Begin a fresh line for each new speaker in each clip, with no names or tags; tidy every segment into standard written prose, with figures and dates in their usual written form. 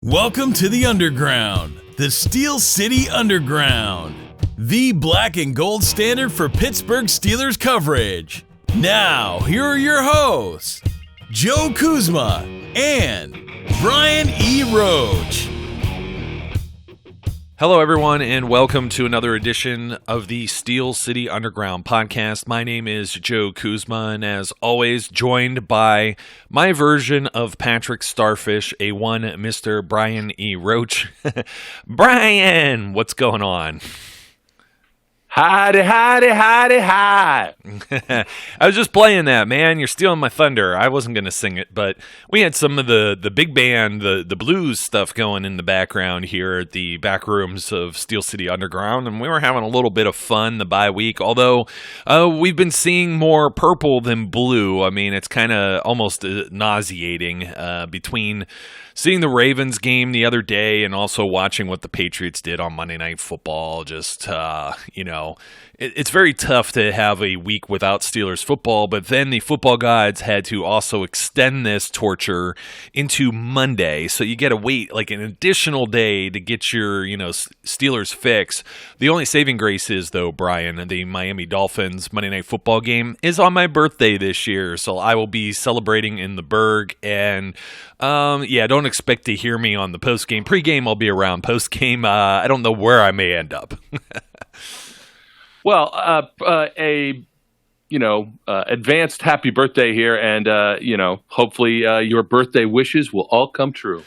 Welcome to the Underground, the Steel City Underground, the black and gold standard for Pittsburgh Steelers coverage. Now, here are your hosts, Joe Kuzma and Brian E. Roach.
Hello, everyone, and welcome to another edition of the Steel City Underground podcast. My name is Joe Kuzma, and as always, joined by my version of Patrick Starfish, a one Mr. Brian E. Roach. Brian, what's going on?
Howdy, howdy, howdy, hi.
I was just playing that, man. You're stealing my thunder. I wasn't going to sing it, but we had some of the big band, the blues stuff going in the background here at the back rooms of Steel City Underground, and we were having a little bit of fun the bye week, although we've been seeing more purple than blue. I mean, it's kind of almost nauseating between seeing the Ravens game the other day and also watching what the Patriots did on Monday Night Football. Just, it's very tough to have a week without Steelers football, but then the football gods had to also extend this torture into Monday. So you got to wait like an additional day to get your, Steelers fix. The only saving grace is, though, Brian, the Miami Dolphins Monday Night Football game is on my birthday this year. So I will be celebrating in the Berg, and don't expect to hear me on the post-game. Pre-game, I'll be around. Post-game, I don't know where I may end up.
Well, advanced happy birthday here, and hopefully your birthday wishes will all come true.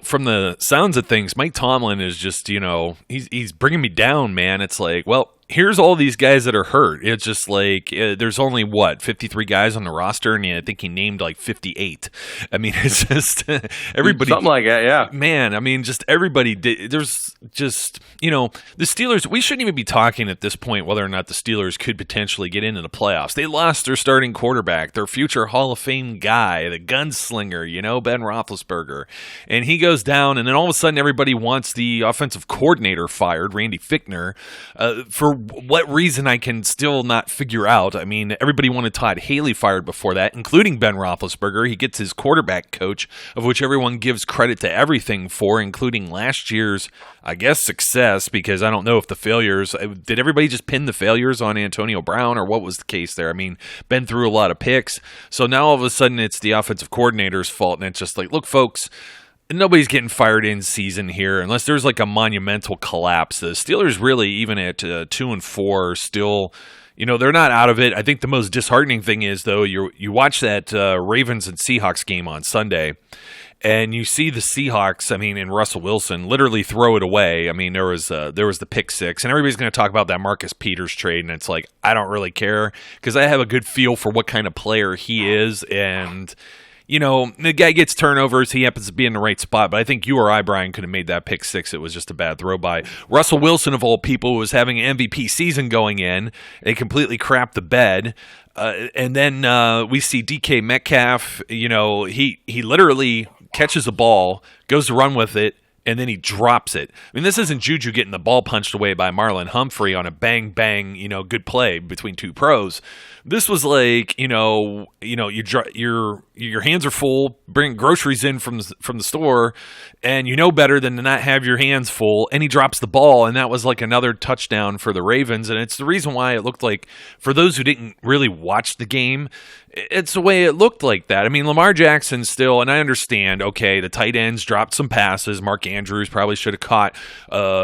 From the sounds of things, Mike Tomlin is just, he's bringing me down, man. It's like, well, here's all these guys that are hurt. It's just like there's only 53 guys on the roster, and I think he named like 58. I mean, it's just everybody,
something like that, yeah.
Man, I mean, just everybody. There's just the Steelers. We shouldn't even be talking at this point whether or not the Steelers could potentially get into the playoffs. They lost their starting quarterback, their future Hall of Fame guy, the gunslinger, Ben Roethlisberger, and he goes down, and then all of a sudden everybody wants the offensive coordinator fired, Randy Fichtner, for what reason I can still not figure out. I mean, everybody wanted Todd Haley fired before that, including Ben Roethlisberger. He gets his quarterback coach, of which everyone gives credit to everything for, including last year's, I guess, success, because I don't know if the failures, did everybody just pin the failures on Antonio Brown, or what was the case there? I mean, Ben threw a lot of picks, so now all of a sudden it's the offensive coordinator's fault, and it's just like, look, folks, nobody's getting fired in season here unless there's like a monumental collapse. The Steelers really, even at 2-4, still, they're not out of it. I think the most disheartening thing is, though, you watch that Ravens and Seahawks game on Sunday, and you see the Seahawks, and Russell Wilson literally throw it away. I mean, there was the pick six, and everybody's going to talk about that Marcus Peters trade, and it's like, I don't really care because I have a good feel for what kind of player he is, and the guy gets turnovers. He happens to be in the right spot. But I think you or I, Brian, could have made that pick six. It was just a bad throw by Russell Wilson, of all people, who was having an MVP season going in. They completely crapped the bed. And then we see DK Metcalf. He literally catches a ball, goes to run with it, and then he drops it. I mean, this isn't Juju getting the ball punched away by Marlon Humphrey on a bang, good play between two pros. This was like, your hands are full, bring groceries in from the store, and you know better than to not have your hands full, and he drops the ball, and that was like another touchdown for the Ravens, and it's the reason why it looked like, for those who didn't really watch the game, it's the way it looked like that. I mean, Lamar Jackson still, and I understand, okay, the tight ends dropped some passes. Mark Andrews probably should have caught.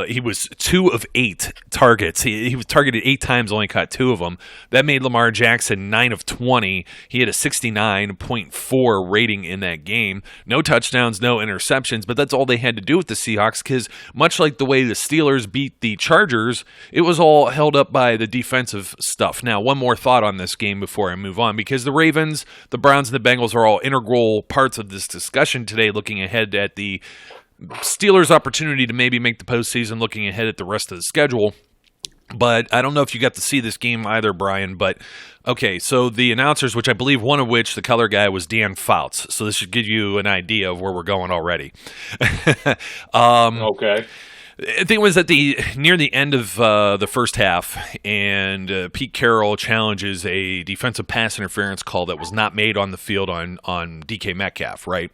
He was 2 of 8 targets. He was targeted 8 times, only caught 2 of them. That made Lamar Jackson 9 of 20. He had a 69.4 rating in that game. No touchdowns, no interceptions, but that's all they had to do with the Seahawks, because much like the way the Steelers beat the Chargers, it was all held up by the defensive stuff. Now, one more thought on this game before I move on, because the Ravens, the Browns, and the Bengals are all integral parts of this discussion today, looking ahead at the Steelers' opportunity to maybe make the postseason, looking ahead at the rest of the schedule. But I don't know if you got to see this game either, Brian, but okay, so the announcers, which I believe one of which, the color guy, was Dan Fouts. So this should give you an idea of where we're going already.
Okay.
I think it was near the end of the first half, and Pete Carroll challenges a defensive pass interference call that was not made on the field on DK Metcalf, right?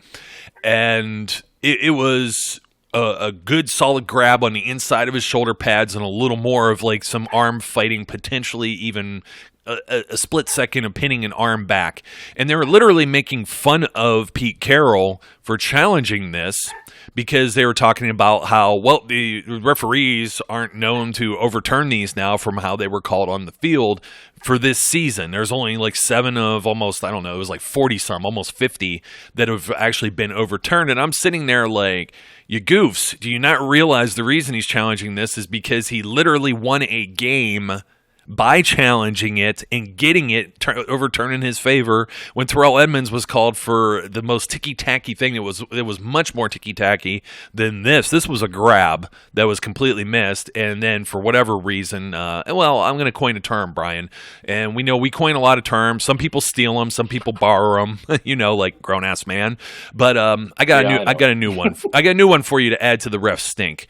And it was a good solid grab on the inside of his shoulder pads and a little more of like some arm fighting, potentially even a split second of pinning an arm back. And they were literally making fun of Pete Carroll for challenging this because they were talking about how, well, the referees aren't known to overturn these now from how they were called on the field for this season. There's only like 7 of almost, I don't know, it was like 40 some, almost 50 that have actually been overturned. And I'm sitting there like, you goofs, do you not realize the reason he's challenging this is because he literally won a game by challenging it and getting it overturned in his favor when Terrell Edmunds was called for the most ticky-tacky thing. It was much more ticky-tacky than this. This was a grab that was completely missed, and then for whatever reason, well, I'm going to coin a term, Brian, and we know we coin a lot of terms. Some people steal them, some people borrow them, like grown-ass man. But I got a new one. I got a new one for you to add to the ref stink.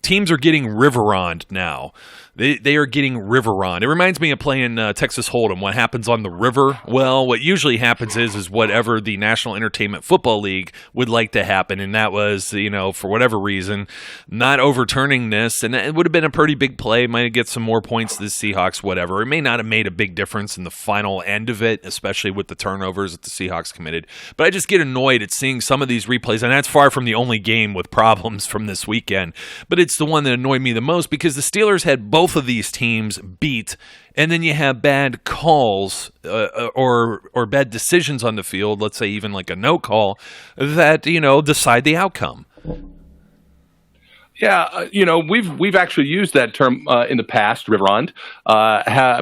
Teams are getting river-oned now. They are getting river-oned. It reminds me of playing Texas Hold'em. What happens on the river? Well, what usually happens is whatever the National Entertainment Football League would like to happen, and that was, for whatever reason, not overturning this, and it would have been a pretty big play. Might get some more points to the Seahawks, whatever. It may not have made a big difference in the final end of it, especially with the turnovers that the Seahawks committed. But I just get annoyed at seeing some of these replays, and that's far from the only game with problems from this weekend. But it's the one that annoyed me the most because the Steelers had both of these teams beat, and then you have bad calls or bad decisions on the field, let's say even like a no call, that decide the outcome.
Yeah, we've actually used that term in the past, river-oned,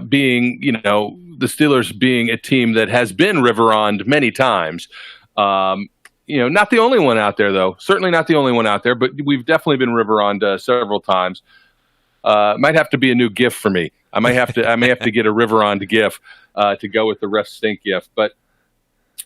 being the Steelers being a team that has been river-oned many times. Not the only one out there, though. Certainly not the only one out there, but we've definitely been river-oned several times. Might have to be a new GIF for me. I may have to get a river-oned GIF to go with the ref stink GIF. But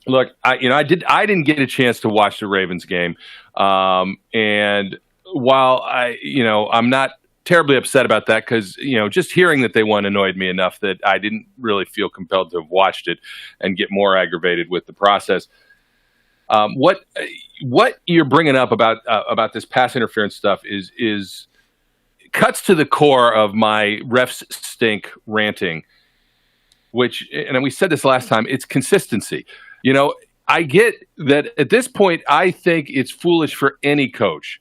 look, I didn't get a chance to watch the Ravens game, and while I'm not terribly upset about that because just hearing that they won annoyed me enough that I didn't really feel compelled to have watched it and get more aggravated with the process. What you're bringing up about this pass interference stuff is cuts to the core of my refs stink ranting, which, and we said this last time, it's consistency. I get that at this point, I think it's foolish for any coach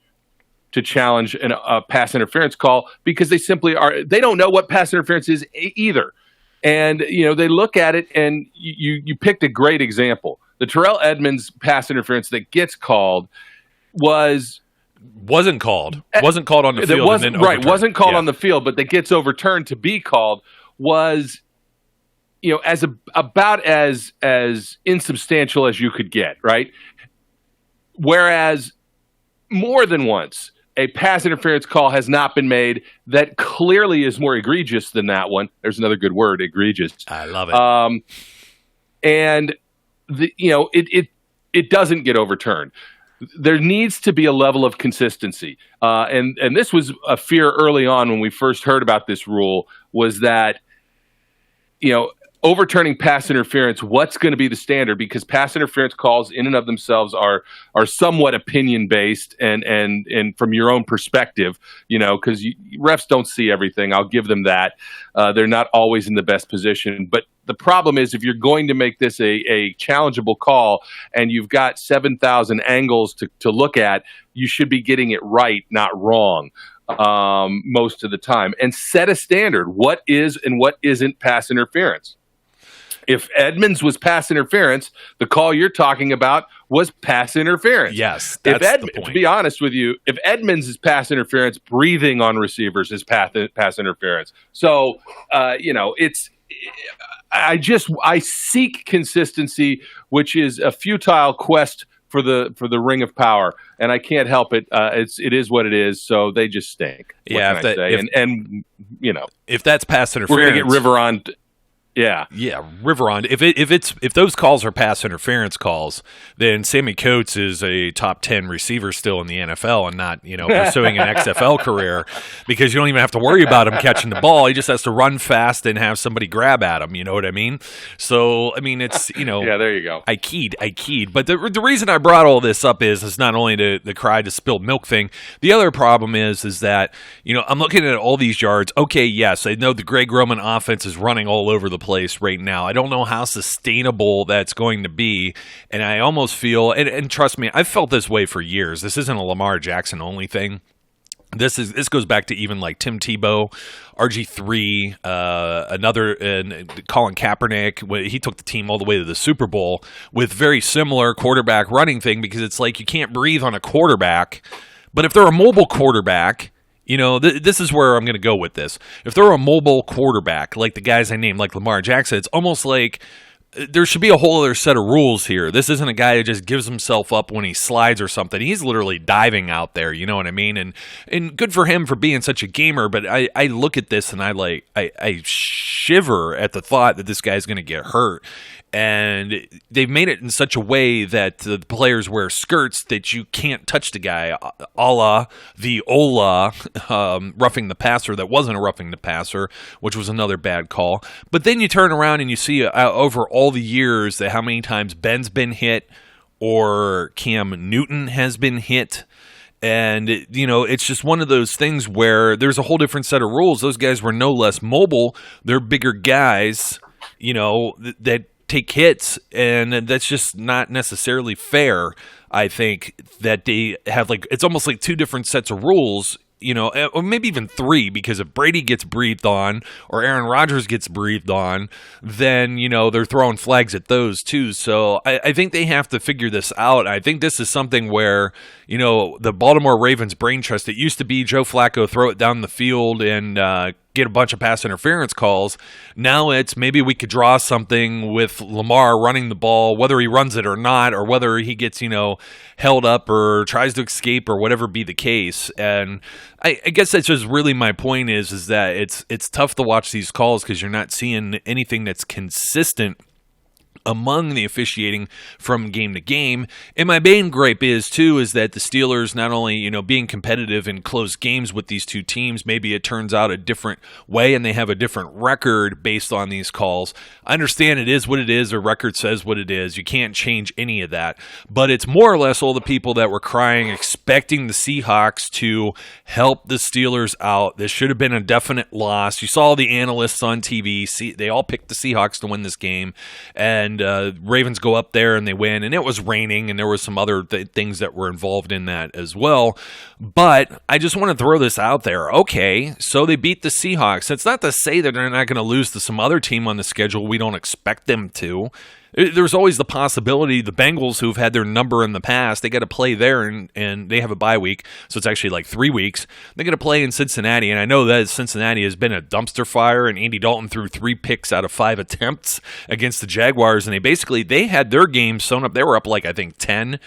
to challenge a pass interference call because they don't know what pass interference is either. And, they look at it, and you picked a great example. The Terrell Edmunds pass interference that gets called wasn't called on the field. Wasn't called on the field, but that gets overturned to be called was, about as insubstantial as you could get, right? Whereas more than once, a pass interference call has not been made that clearly is more egregious than that one. There's another good word, egregious.
I love it.
And it doesn't get overturned. There needs to be a level of consistency. And this was a fear early on when we first heard about this rule, was that, overturning pass interference, what's going to be the standard? Because pass interference calls in and of themselves are somewhat opinion based and from your own perspective, because refs don't see everything. I'll give them that. They're not always in the best position. But the problem is, if you're going to make this a challengeable call and you've got 7,000 angles to look at, you should be getting it right, not wrong. Most of the time, and set a standard. What is and what isn't pass interference? If Edmunds was pass interference, the call you're talking about was pass interference.
Yes, that's the point.
To be honest with you, if Edmunds is pass interference, breathing on receivers is pass interference. So, it's. I seek consistency, which is a futile quest for the ring of power, and I can't help it. It is what it is. So they just stink. What can I say? If that's pass interference,
we're gonna get river on.
Yeah.
Yeah, Riveron. If those calls are pass interference calls, then Sammy Coates is a top 10 receiver still in the NFL and not, pursuing an XFL career, because you don't even have to worry about him catching the ball. He just has to run fast and have somebody grab at him. You know what I mean? So, I mean, it's,
Yeah, there you go.
I keyed. But the reason I brought all this up is not only the cry to spilled milk thing. The other problem is that, I'm looking at all these yards. Okay, yes, I know the Greg Roman offense is running all over the place right now. I don't know how sustainable that's going to be, and I almost feel, and trust me, I've felt this way for years. This isn't a Lamar Jackson only thing. This goes back to even like Tim Tebow, RG3, Colin Kaepernick. When he took the team all the way to the Super Bowl with very similar quarterback running thing, because it's like you can't breathe on a quarterback, but if they're a mobile quarterback. This is where I'm going to go with this. If they're a mobile quarterback, like the guys I named, like Lamar Jackson, it's almost like there should be a whole other set of rules here. This isn't a guy who just gives himself up when he slides or something. He's literally diving out there, you know what I mean? And good for him for being such a gamer, but I look at this and I shiver at the thought that this guy's going to get hurt. And they've made it in such a way that the players wear skirts that you can't touch the guy, a la the Ola roughing the passer that wasn't a roughing the passer, which was another bad call. But then you turn around and you see over all the years that how many times Ben's been hit or Cam Newton has been hit. And, it's just one of those things where there's a whole different set of rules. Those guys were no less mobile. They're bigger guys, that take hits, and that's just not necessarily fair. I think that they have it's almost like two different sets of rules, or maybe even three, because if Brady gets breathed on or Aaron Rodgers gets breathed on, then, they're throwing flags at those too. So I think they have to figure this out. I think this is something where, the Baltimore Ravens brain trust, it used to be Joe Flacco throw it down the field and get a bunch of pass interference calls. Now it's maybe we could draw something with Lamar running the ball, whether he runs it or not, or whether he gets, held up or tries to escape or whatever be the case. And I guess that's just really my point is that it's tough to watch these calls because you're not seeing anything that's consistent among the officiating from game to game. And my main gripe is that the Steelers not only, being competitive in close games with these two teams, maybe it turns out a different way and they have a different record based on these calls. I understand it is what it is. Their record says what it is. You can't change any of that. But it's more or less all the people that were crying, expecting the Seahawks to help the Steelers out. This should have been a definite loss. You saw the analysts on TV. They all picked the Seahawks to win this game. And Ravens go up there and they win, and it was raining, and there was some other things that were involved in that as well. But I just want to throw this out there. Okay, so they beat the Seahawks. That's not to say that they're not going to lose to some other team on the schedule we don't expect them to. There's always the possibility the Bengals, who've had their number in the past, they got to play there, and they have a bye week, so it's actually like 3 weeks. They got to play in Cincinnati, and I know that Cincinnati has been a dumpster fire, and Andy Dalton threw 3 picks out of 5 attempts against the Jaguars, and they had their game sewn up. They were up like, I think, 10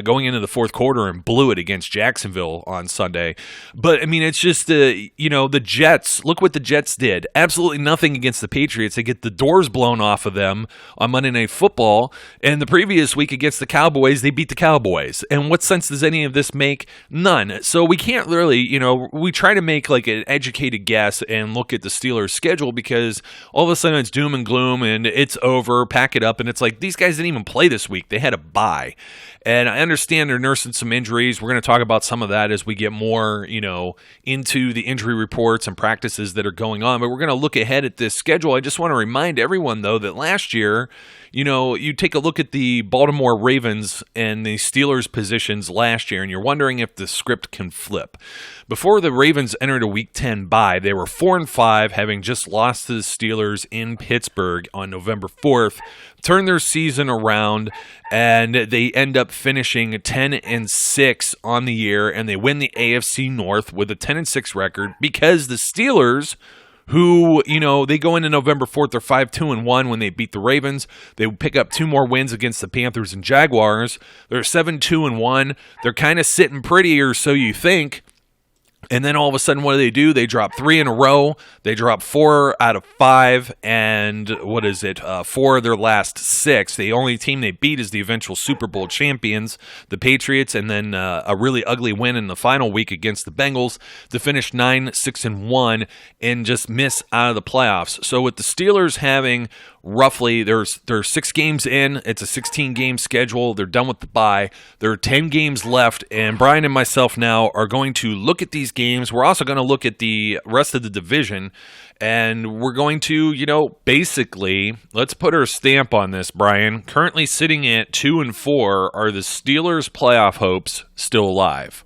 going into the fourth quarter and blew it against Jacksonville on Sunday. But, I mean, it's just, the Jets, look what the Jets did. Absolutely nothing against the Patriots. They get the doors blown off of them on Monday Night Football, and the previous week against the Cowboys, they beat the Cowboys. And what sense does any of this make? None. So we can't really, we try to make like an educated guess and look at the Steelers' schedule because all of a sudden it's doom and gloom and it's over, pack it up, and it's like these guys didn't even play this week. They had a bye. And I understand they're nursing some injuries. We're going to talk about some of that as we get more, into the injury reports and practices that are going on. But we're going to look ahead at this schedule. I just want to remind everyone, though, that last year, you take a look at the Baltimore Ravens and the Steelers positions last year, and you're wondering if the script can flip. Before the Ravens entered a Week 10 bye, they were 4-5, having just lost to the Steelers in Pittsburgh on November 4th, turned their season around, and they end up finishing 10-6 on the year, and they win the AFC North with a 10-6 record because the Steelers, who, they go into November 4th, they're 5-2-1 when they beat the Ravens. They pick up 2 more wins against the Panthers and Jaguars. They're 7-2-1. They're kind of sitting pretty, or so you think. And then all of a sudden, what do? They drop 3 in a row. They drop 4 out of 5, and 4 of their last 6. The only team they beat is the eventual Super Bowl champions, the Patriots, and then a really ugly win in the final week against the Bengals to finish 9-6-1 and just miss out of the playoffs. So with the Steelers having roughly, there's 6 games in. It's a 16-game schedule. They're done with the bye. There are 10 games left, and Brian and myself now are going to look at these games. We're also going to look at the rest of the division, and we're going to, basically, let's put our stamp on this, Brian. Currently sitting at 2-4, are the Steelers' playoff hopes still alive?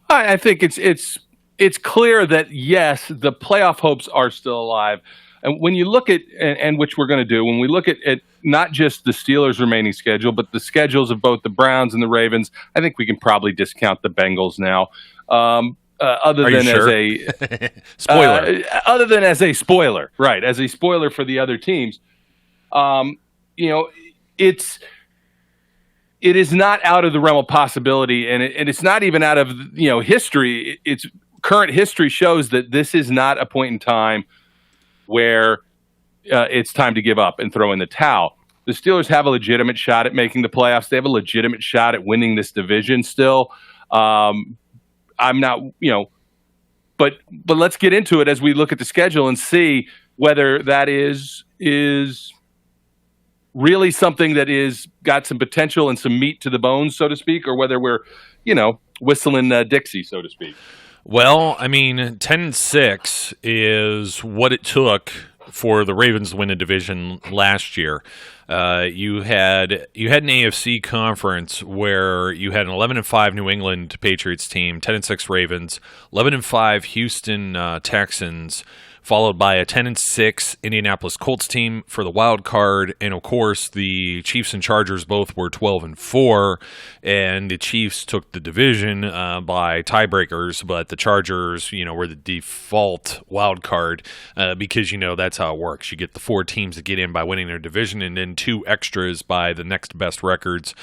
I think it's clear that, yes, the playoff hopes are still alive. And when you look at, and which we're going to do, when we look at not just the Steelers' remaining schedule, but the schedules of both the Browns and the Ravens, I think we can probably discount the Bengals now. Other than as a spoiler, other than as a spoiler, right? As a spoiler for the other teams, it is not out of the realm of possibility, and it's not even out of history. It's current history shows that this is not a point in time where it's time to give up and throw in the towel. The Steelers have a legitimate shot at making the playoffs. They have a legitimate shot at winning this division still. I'm not, but let's get into it as we look at the schedule and see whether that is really something that is got some potential and some meat to the bones, so to speak, or whether we're, whistling Dixie, so to speak.
Well, 10-6 is what it took for the Ravens to win the division last year. You had an AFC conference where you had an 11-5 New England Patriots team, 10-6 Ravens, 11-5 Houston Texans, followed by a 10-6 Indianapolis Colts team for the wild card, and of course the Chiefs and Chargers both were 12-4, and the Chiefs took the division by tiebreakers, but the Chargers, were the default wild card because that's how it works. You get the 4 teams that get in by winning their division, and then 2 extras by the next best records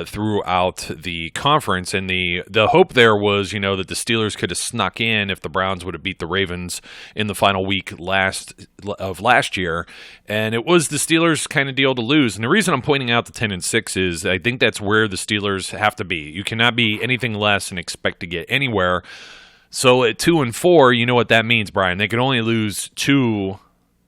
throughout the conference. And the hope there was, that the Steelers could have snuck in if the Browns would have beat the Ravens in the final week last year, and it was the Steelers' kind of deal to lose. And the reason I'm pointing out the 10-6 is I think that's where the Steelers have to be. You cannot be anything less and expect to get anywhere. So at 2-4, you know what that means, Brian. They can only lose 2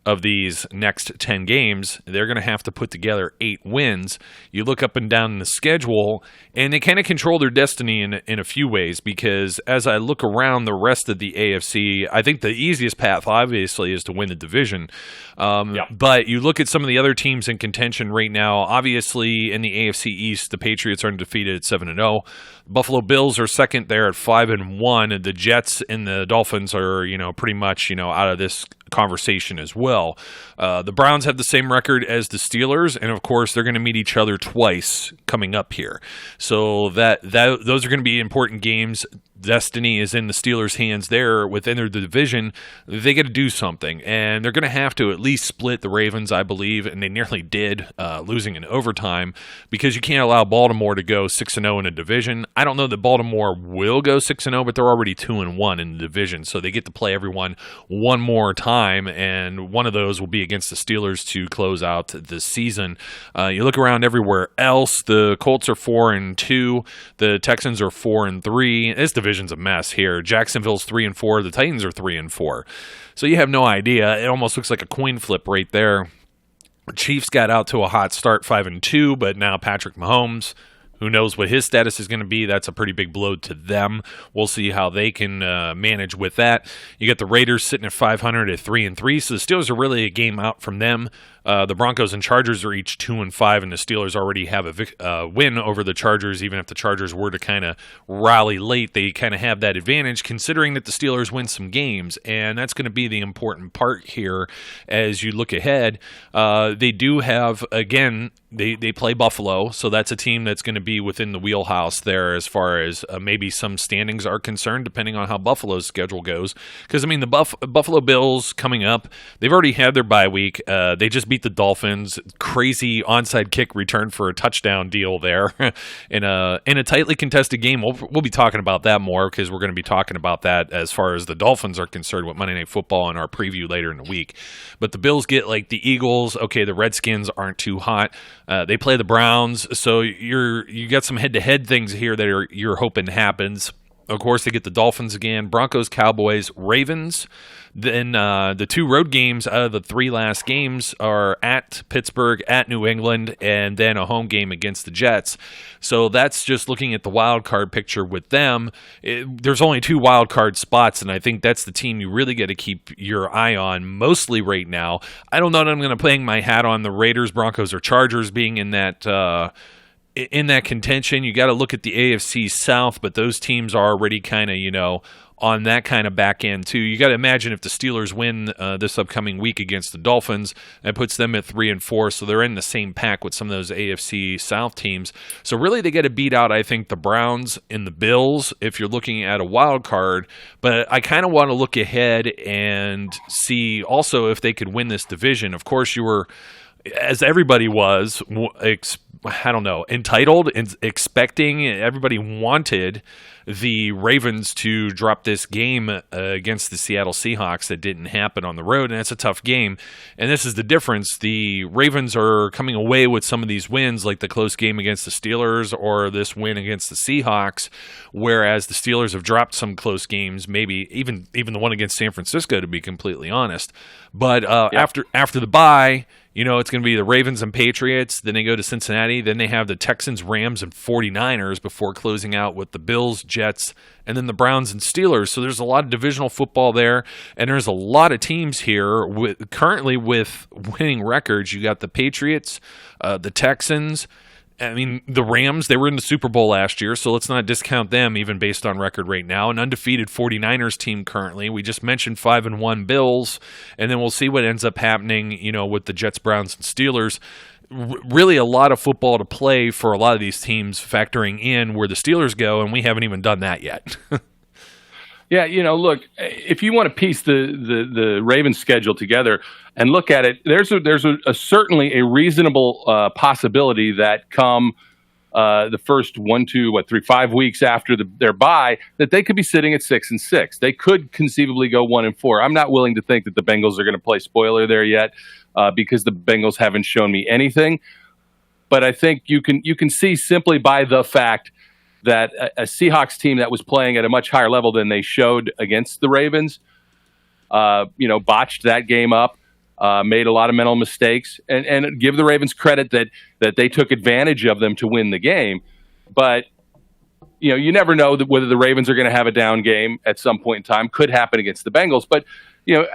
of these next 10 games. They're going to have to put together 8 wins. You look up and down the schedule, and they kind of control their destiny in a few ways, because as I look around the rest of the AFC, I think the easiest path, obviously, is to win the division. But you look at some of the other teams in contention right now. Obviously, in the AFC East, the Patriots are undefeated at 7-0. Buffalo Bills are second there at 5-1. The Jets and the Dolphins are, pretty much, out of this conversation as well. The Browns have the same record as the Steelers, and of course they're going to meet each other twice coming up here. So that those are going to be important games. Destiny is in the Steelers' hands there within their division. They got to do something, and they're going to have to at least split the Ravens, I believe, and they nearly did, losing in overtime, because you can't allow Baltimore to go 6-0 in a division. I don't know that Baltimore will go 6-0, but they're already 2-1 in the division, so they get to play everyone one more time, and one of those will be against the Steelers to close out the season. You look around everywhere else, the Colts are 4-2, the Texans are 4-3. This division's a mess here. Jacksonville's 3-4, the Titans are 3-4. So you have no idea. It almost looks like a coin flip right there. Chiefs got out to a hot start, 5-2, but now Patrick Mahomes, who knows what his status is going to be. That's a pretty big blow to them. We'll see how they can manage with that. You got the Raiders sitting at 500 at 3-3, so the Steelers are really a game out from them. The Broncos and Chargers are each 2-5, and the Steelers already have a win over the Chargers. Even if the Chargers were to kind of rally late, they kind of have that advantage, considering that the Steelers win some games, and that's going to be the important part here as you look ahead. They do have, again, they play Buffalo, so that's a team that's going to be within the wheelhouse there as far as maybe some standings are concerned, depending on how Buffalo's schedule goes. Because, the Buffalo Bills coming up, they've already had their bye week. They just beat beat the Dolphins. Crazy onside kick return for a touchdown deal there in a tightly contested game. We'll be talking about that more because we're going to be talking about that as far as the Dolphins are concerned with Monday Night Football in our preview later in the week. But the Bills get like the Eagles. Okay, the Redskins aren't too hot. They play the Browns, so you got some head-to-head things here that you're hoping happens. Of course, they get the Dolphins again, Broncos, Cowboys, Ravens. Then the 2 road games out of the 3 last games are at Pittsburgh, at New England, and then a home game against the Jets. So that's just looking at the wild card picture with them. There's only 2 wild card spots, and I think that's the team you really got to keep your eye on mostly right now. I don't know that I'm going to hang my hat on the Raiders, Broncos, or Chargers being in that contention. You got to look at the AFC South, but those teams are already kind of, on that kind of back end too. You got to imagine if the Steelers win this upcoming week against the Dolphins, that puts them at 3-4, so they're in the same pack with some of those AFC South teams. So really they got to beat out, I think, the Browns and the Bills if you're looking at a wild card. But I kind of want to look ahead and see also if they could win this division. Of course, you were, as everybody was, entitled and expecting. Everybody wanted the Ravens to drop this game against the Seattle Seahawks. That didn't happen on the road, and it's a tough game. And this is the difference. The Ravens are coming away with some of these wins, like the close game against the Steelers or this win against the Seahawks, whereas the Steelers have dropped some close games, maybe even the one against San Francisco, to be completely honest. But after the bye, it's going to be the Ravens and Patriots. Then they go to Cincinnati. Then they have the Texans, Rams, and 49ers before closing out with the Bills, Jets, and then the Browns and Steelers. So there's a lot of divisional football there, and there's a lot of teams here currently with winning records. You got the Patriots, the Texans. I mean, the Rams, they were in the Super Bowl last year, so let's not discount them even based on record right now. An undefeated 49ers team currently. We just mentioned 5-1 Bills, and then we'll see what ends up happening, with the Jets, Browns, and Steelers. Really a lot of football to play for a lot of these teams factoring in where the Steelers go, and we haven't even done that yet.
Yeah, look, if you want to piece the Ravens schedule together and look at it, there's certainly a reasonable possibility that come the first 5 weeks after their bye, that they could be sitting at 6-6. They could conceivably go 1-4. I'm not willing to think that the Bengals are going to play spoiler there yet because the Bengals haven't shown me anything. But I think you can see simply by the fact that a Seahawks team that was playing at a much higher level than they showed against the Ravens, botched that game up, made a lot of mental mistakes, and give the Ravens credit that they took advantage of them to win the game. But, you never know whether the Ravens are going to have a down game at some point in time. Could happen against the Bengals. But,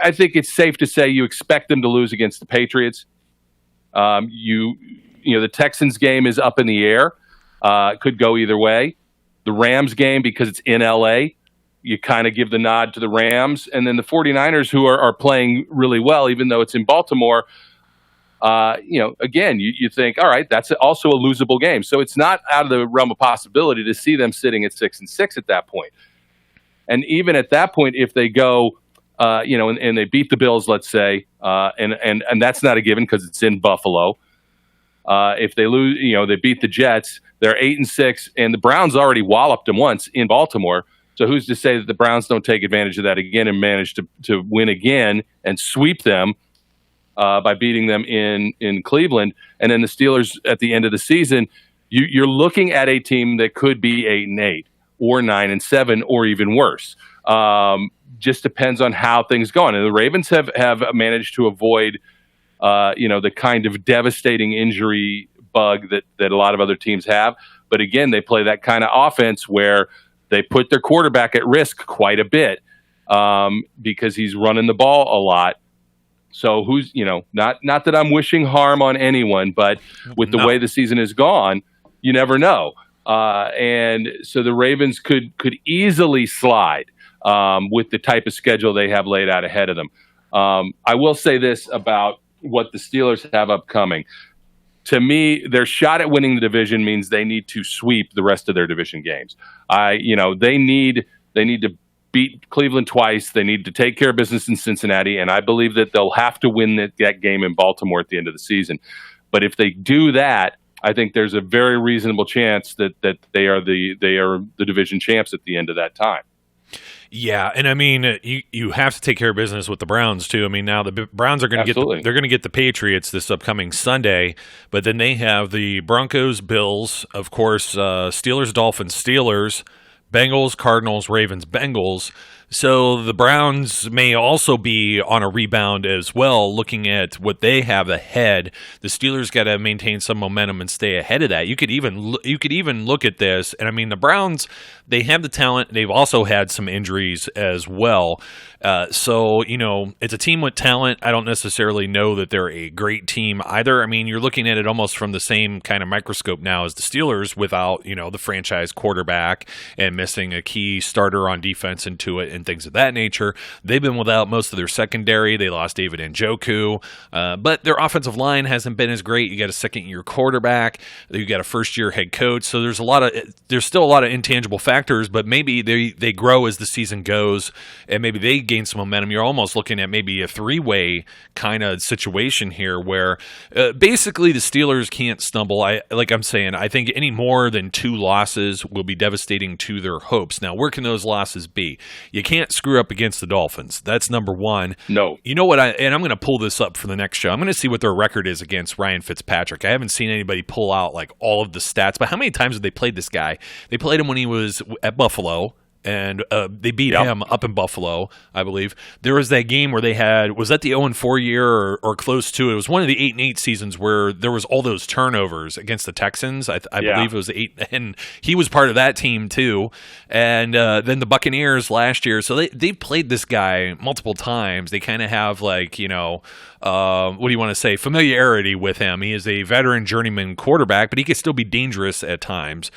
I think it's safe to say you expect them to lose against the Patriots. The Texans game is up in the air. Could go either way. The Rams game, because it's in L.A., you kind of give the nod to the Rams. And then the 49ers, who are playing really well, even though it's in Baltimore, again, you think, all right, that's also a losable game. So it's not out of the realm of possibility to see them sitting at 6-6 at that point. And even at that point, if they go, and they beat the Bills, let's say, and that's not a given because it's in Buffalo. If they lose, they beat the Jets, they're 8-6, and the Browns already walloped them once in Baltimore. So who's to say that the Browns don't take advantage of that again and manage to win again and sweep them by beating them in Cleveland? And then the Steelers at the end of the season, you're looking at a team that could be 8-8 or 9-7 or even worse. Just depends on how things go on. And the Ravens have managed to avoid the kind of devastating injury bug that a lot of other teams have. But again, they play that kind of offense where they put their quarterback at risk quite a bit because he's running the ball a lot. So who's, not that I'm wishing harm on anyone, but with the way the season is gone, you never know. And so the Ravens could easily slide with the type of schedule they have laid out ahead of them. I will say this about what the Steelers have upcoming. To me, their shot at winning the division means they need to sweep the rest of their division games. They need to beat Cleveland twice. They need to take care of business in Cincinnati, and I believe that they'll have to win that game in Baltimore at the end of the season. But if they do that, I think there's a very reasonable chance that they are the division champs at the end of that time.
Yeah, and I mean, you have to take care of business with the Browns too. I mean, now the Browns are going to get the Patriots this upcoming Sunday, but then they have the Broncos, Bills, of course, Steelers, Dolphins, Steelers, Bengals, Cardinals, Ravens, Bengals. So the Browns may also be on a rebound as well, looking at what they have ahead. The Steelers got to maintain some momentum and stay ahead of that. You could even look at this, and I mean, the Browns, they have the talent. They've also had some injuries as well. So, it's a team with talent. I don't necessarily know that they're a great team either. I mean, you're looking at it almost from the same kind of microscope now as the Steelers without, the franchise quarterback and missing a key starter on defense into it and things of that nature. They've been without most of their secondary. They lost David Njoku, but their offensive line hasn't been as great. You got a second-year quarterback. You got a first-year head coach. So there's still a lot of intangible factors, but maybe they grow as the season goes, and maybe they gain some momentum. You're almost looking at maybe a three-way kind of situation here where basically the Steelers can't stumble. I think any more than 2 losses will be devastating to their hopes. Now, where can those losses be? You can't screw up against the Dolphins. That's number one.
No.
You know what? I'm going to pull this up for the next show. I'm going to see what their record is against Ryan Fitzpatrick. I haven't seen anybody pull out like all of the stats, but how many times have they played this guy? They played him when he was at Buffalo, and they beat him up in Buffalo, I believe. There was that game where was that the 0-4 year or close to it? It was one of the 8-8 seasons where there was all those turnovers against the Texans. I believe it was 8, and he was part of that team too. And then the Buccaneers last year. So they played this guy multiple times. They kind of have what do you want to say, familiarity with him. He is a veteran journeyman quarterback, but he can still be dangerous at times.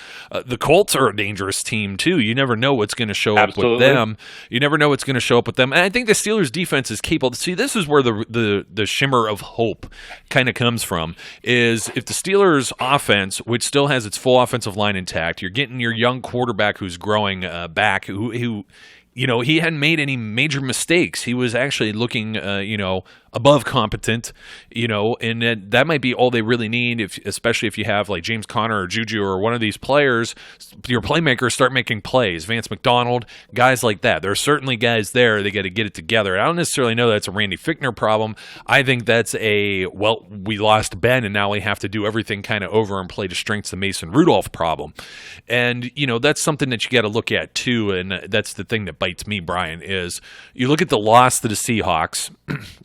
The Colts are a dangerous team too. You never know what's going to show up with them. You never know what's going to show up with them. And I think the Steelers defense is capable. See, this is where the shimmer of hope kind of comes from, is if the Steelers offense, which still has its full offensive line intact, you're getting your young quarterback who's growing back, who he hadn't made any major mistakes. He was actually looking, above competent, and that might be all they really need, especially if you have like James Conner or Juju or one of these players, your playmakers start making plays. Vance McDonald, guys like that. There are certainly guys there. They got to get it together. I don't necessarily know that's a Randy Fichtner problem. I think that's we lost Ben and now we have to do everything kind of over and play to strengths the Mason Rudolph problem. And, that's something that you got to look at too, and that's the thing that bites me, Brian, is you look at the loss to the Seahawks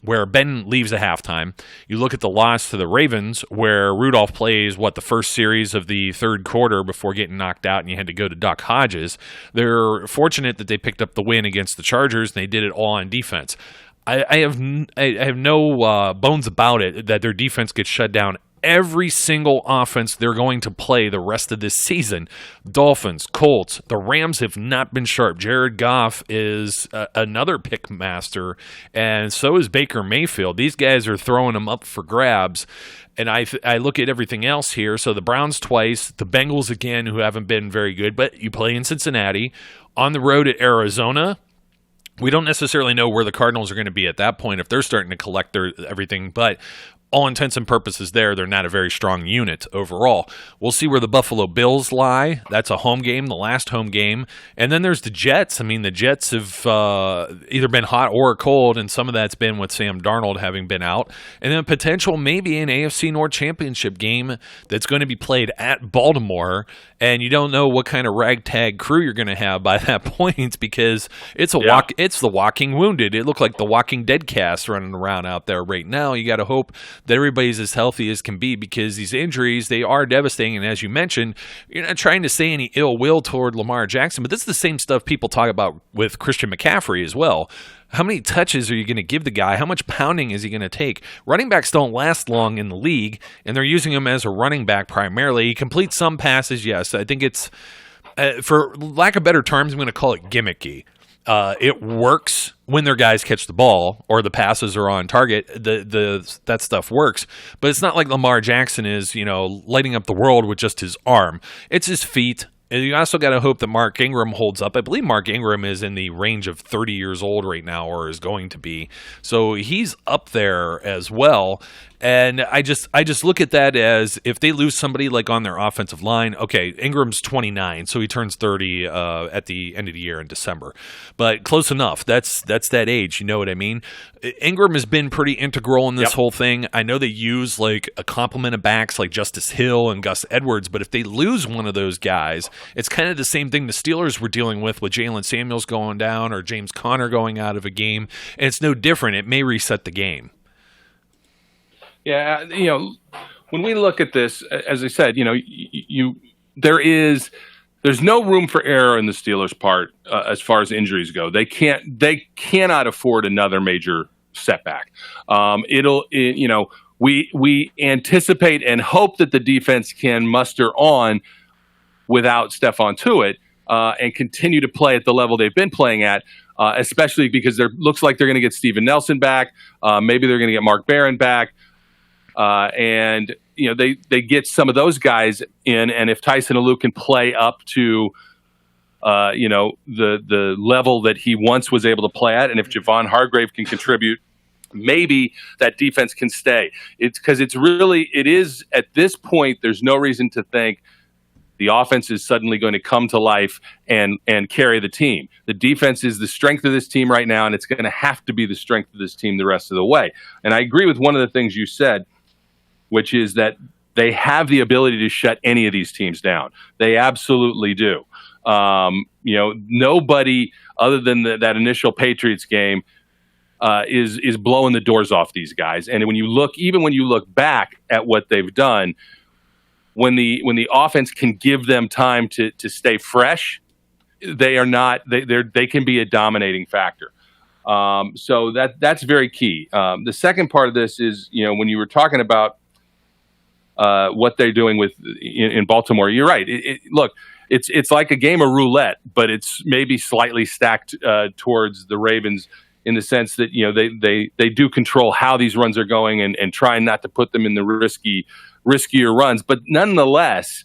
where Ben leaves at halftime. You look at the loss to the Ravens where Rudolph plays, the first series of the third quarter before getting knocked out and you had to go to Duck Hodges. They're fortunate that they picked up the win against the Chargers and they did it all on defense. I have no bones about it that their defense gets shut down every single offense they're going to play the rest of this season. Dolphins, Colts, the Rams have not been sharp. Jared Goff is another pick master, and so is Baker Mayfield. These guys are throwing them up for grabs. And I look at everything else here. So the Browns twice, the Bengals again, who haven't been very good, but you play in Cincinnati, on the road at Arizona. We don't necessarily know where the Cardinals are going to be at that point if they're starting to collect everything, but all intents and purposes they're not a very strong unit overall. We'll see where the Buffalo Bills lie. That's a home game, the last home game. And then there's the Jets. I mean, the Jets have either been hot or cold, and some of that's been with Sam Darnold having been out. And then potential maybe an AFC North championship game that's going to be played at Baltimore, and you don't know what kind of ragtag crew you're going to have by that point because it's it's the Walking Wounded. It looked like the Walking Dead cast running around out there right now. You got to hope that everybody's as healthy as can be because these injuries, they are devastating. And as you mentioned, you're not trying to say any ill will toward Lamar Jackson, but this is the same stuff people talk about with Christian McCaffrey as well. How many touches are you going to give the guy? How much pounding is he going to take? Running backs don't last long in the league, and they're using him as a running back primarily. He completes some passes, yes. I think it's, for lack of better terms, I'm going to call it gimmicky. It works when their guys catch the ball or the passes are on target. That stuff works, but it's not like Lamar Jackson is, lighting up the world with just his arm. It's his feet. And you also got to hope that Mark Ingram holds up. I believe Mark Ingram is in the range of 30 years old right now, or is going to be. So he's up there as well. And I just look at that as if they lose somebody like on their offensive line. Okay, Ingram's 29, so he turns 30 at the end of the year in December. But close enough. That's that age. You know what I mean? Ingram has been pretty integral in this whole thing. I know they use like a complement of backs like Justice Hill and Gus Edwards, but if they lose one of those guys, it's kind of the same thing the Steelers were dealing with Jalen Samuels going down or James Conner going out of a game. And it's no different. It may reset the game.
Yeah, when we look at this, as I said, there's no room for error in the Steelers' part as far as injuries go. They cannot afford another major setback. We anticipate and hope that the defense can muster on without Stephon Tuitt and continue to play at the level they've been playing at. Especially because looks like they're going to get Steven Nelson back. Maybe they're going to get Mark Barron back. And they get some of those guys in, and if Tyson Alou can play up to the level that he once was able to play at, and if Javon Hargrave can contribute, maybe that defense can stay. It's because it is at this point. There's no reason to think the offense is suddenly going to come to life and carry the team. The defense is the strength of this team right now, and it's going to have to be the strength of this team the rest of the way. And I agree with one of the things you said, which is that they have the ability to shut any of these teams down. They absolutely do. Nobody other than that initial Patriots game is blowing the doors off these guys. And when you look back at what they've done, when the offense can give them time to stay fresh, they can be a dominating factor. So that's very key. The second part of this is, when you were talking about what they're doing in Baltimore, you're right. Look, it's like a game of roulette, but it's maybe slightly stacked towards the Ravens in the sense that they do control how these runs are going and try not to put them in the riskier runs. But nonetheless,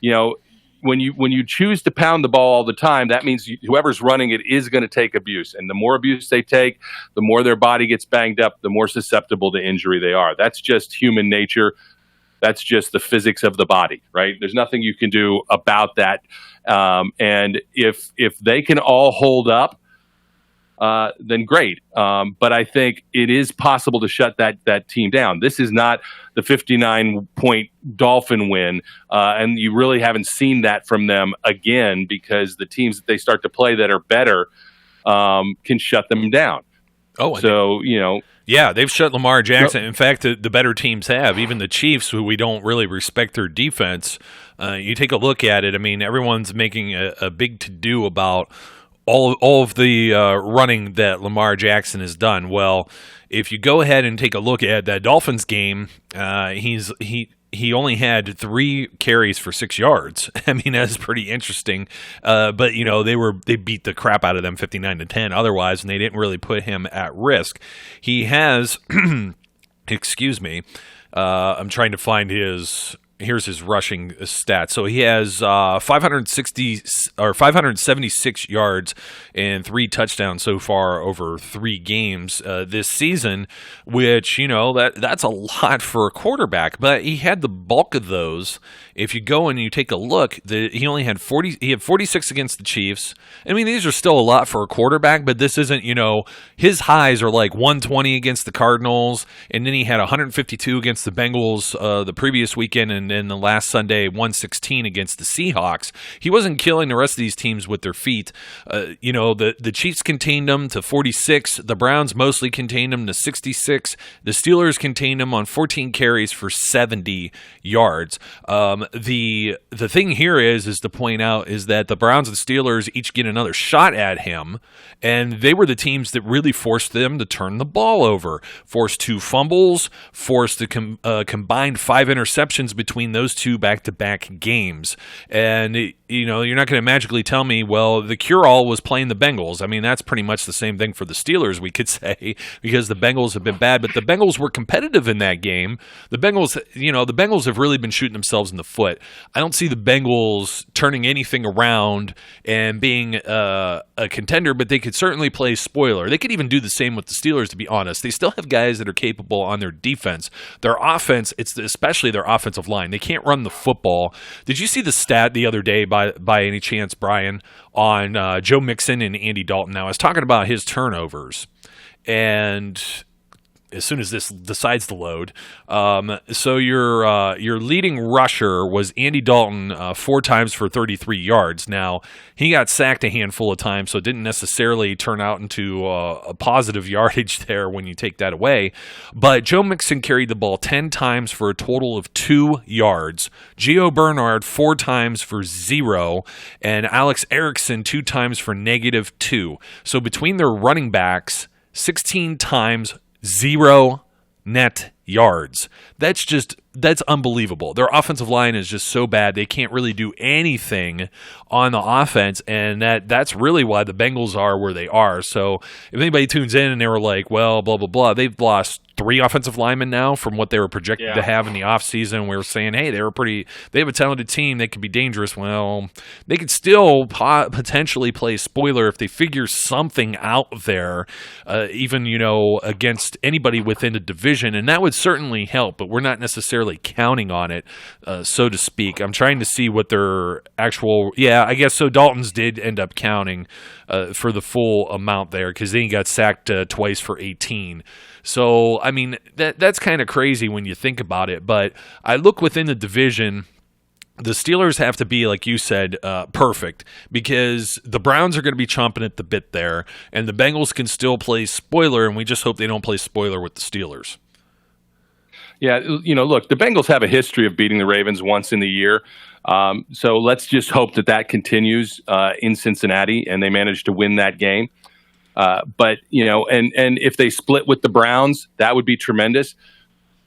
when you choose to pound the ball all the time, that means whoever's running it is going to take abuse. And the more abuse they take, the more their body gets banged up, the more susceptible to injury they are. That's just human nature. That's just the physics of the body, right? There's nothing you can do about that. And if they can all hold up, then great. But I think it is possible to shut that team down. This is not the 59-point Dolphin win, and you really haven't seen that from them again because the teams that they start to play that are better can shut them down.
Oh,
so
yeah, they've shut Lamar Jackson. Yep. In fact, the better teams have. Even the Chiefs, who we don't really respect their defense. You take a look at it. I mean, everyone's making a big to-do about all of the running that Lamar Jackson has done. Well, if you go ahead and take a look at that Dolphins game, he only had 3 carries for 6 yards. I mean, that's pretty interesting. But they beat the crap out of them 59-10 otherwise, and they didn't really put him at risk. He has, excuse me, I'm trying to find here's his rushing stats. So he has 576 yards and 3 touchdowns so far over 3 games this season, which, that's a lot for a quarterback. But he had the bulk of those. If you go and you take a look, he only had 40. He had 46 against the Chiefs. I mean, these are still a lot for a quarterback, but this isn't, his highs are like 120 against the Cardinals, and then he had 152 against the Bengals the previous weekend, and then the last Sunday, 116 against the Seahawks. He wasn't killing the rest of these teams with their feet. The Chiefs contained them to 46. The Browns mostly contained them to 66. The Steelers contained them on 14 carries for 70 yards. The thing here is to point out is that the Browns and Steelers each get another shot at him, and they were the teams that really forced them to turn the ball over, forced 2 fumbles, forced the combined 5 interceptions between between those two back-to-back games. And, you're not going to magically tell me, well, the cure-all was playing the Bengals. I mean, that's pretty much the same thing for the Steelers, we could say, because the Bengals have been bad. But the Bengals were competitive in that game. The Bengals have really been shooting themselves in the foot. I don't see the Bengals turning anything around and being a contender, but they could certainly play spoiler. They could even do the same with the Steelers, to be honest. They still have guys that are capable on their defense. Their offense, especially their offensive line. They can't run the football. Did you see the stat the other day by any chance, Brian, on Joe Mixon and Andy Dalton? Now, I was talking about his turnovers, and as soon as this decides to load. So your leading rusher was Andy Dalton 4 times for 33 yards. Now, he got sacked a handful of times, so it didn't necessarily turn out into a positive yardage there when you take that away. But Joe Mixon carried the ball 10 times for a total of 2 yards. Gio Bernard 4 times for 0. And Alex Erickson 2 times for -2. So between their running backs, 16 times 0 net yards. That's unbelievable. Their offensive line is just so bad. They can't really do anything on the offense, and that's really why the Bengals are where they are. So if anybody tunes in and they were like, well, blah, blah, blah, they've lost 3 offensive linemen now from what they were projected to have in the offseason. We were saying, hey, they have a talented team. They could be dangerous. Well, they could still potentially play spoiler if they figure something out there, even, against anybody within the division, and that would certainly help, but we're not necessarily counting on it, so to speak. I'm trying to see what their actual, I guess so. Dalton's did end up counting for the full amount there because then he got sacked twice for 18. So, I mean, that's kind of crazy when you think about it, but I look within the division. The Steelers have to be, like you said, perfect because the Browns are going to be chomping at the bit there, and the Bengals can still play spoiler, and we just hope they don't play spoiler with the Steelers.
Yeah, look, the Bengals have a history of beating the Ravens once in the year. So let's just hope that continues in Cincinnati and they manage to win that game. But if they split with the Browns, that would be tremendous.